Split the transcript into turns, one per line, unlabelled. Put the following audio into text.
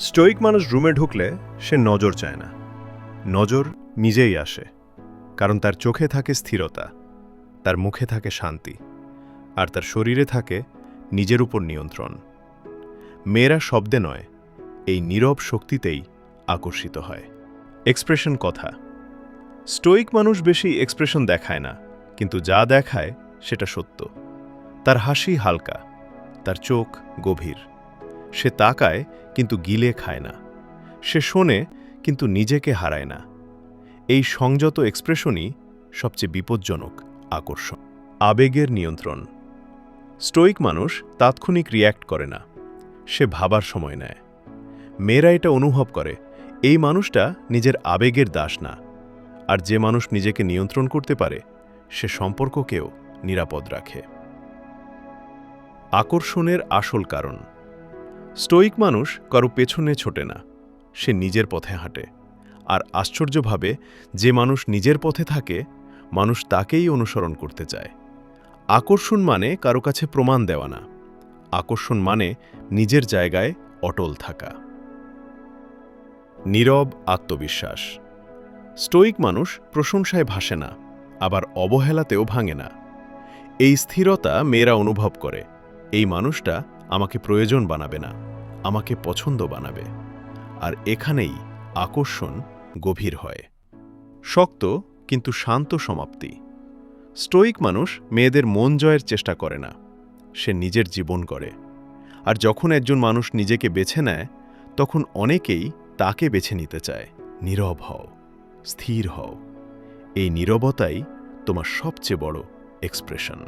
Stoic মানুষ রুমে ঢুকলে সে নজর চায় না, নজর নিজেই আসে, কারণ তার চোখে থাকে স্থিরতা, তার মুখে থাকে শান্তি, আর তার শরীরে থাকে নিজের উপর নিয়ন্ত্রণ। মেয়েরা শব্দে নয়, এই নীরব শক্তিতেই আকর্ষিত হয়। এক্সপ্রেশন কথা। স্টোইক মানুষ বেশি এক্সপ্রেশন দেখায় না, কিন্তু যা দেখায় সেটা সত্য। তার হাসি হালকা, তার চোখ গভীর। সে তাকায় কিন্তু গিলে খায় না, সে শোনে কিন্তু নিজেকে হারায় না। এই সংযত এক্সপ্রেশনই সবচেয়ে বিপজ্জনক আকর্ষণ। আবেগের নিয়ন্ত্রণ। স্টোইক মানুষ তাৎক্ষণিক রিয়্যাক্ট করে না, সে ভাবার সময় নেয়। মেয়েরা এটা অনুভব করে, এই মানুষটা নিজের আবেগের দাস না। আর যে মানুষ নিজেকে নিয়ন্ত্রণ করতে পারে সে সম্পর্ককেও নিরাপদ রাখে। আকর্ষণের আসল কারণ। স্টোইক মানুষ কারো পেছনে ছোটে না, সে নিজের পথে হাঁটে। আর আশ্চর্যভাবে যে মানুষ নিজের পথে থাকে, মানুষ তাকেই অনুসরণ করতে চায়। আকর্ষণ মানে কারো কাছে প্রমাণ দেওয়া না, আকর্ষণ মানে নিজের জায়গায় অটল থাকা। নীরব আত্মবিশ্বাস। স্টোইক মানুষ প্রশংসায় ভাসে না, আবার অবহেলাতেও ভাঙে না। এই স্থিরতা মেয়েরা অনুভব করে, এই মানুষটা আমাকে প্রয়োজন বানাবে না, আমাকে পছন্দ বানাবে। আর এখানেই আকর্ষণ গভীর হয়। শক্ত কিন্তু শান্ত সমাপ্তি। স্টোইক মানুষ মেয়েদের মন জয়ের চেষ্টা করে না, সে নিজের জীবন করে। আর যখন একজন মানুষ নিজেকে বেছে নেয়, তখন অনেকেই তাকে বেছে নিতে চায়। নীরব হও, স্থির হও। এই নীরবতাই তোমার সবচেয়ে বড় এক্সপ্রেশন।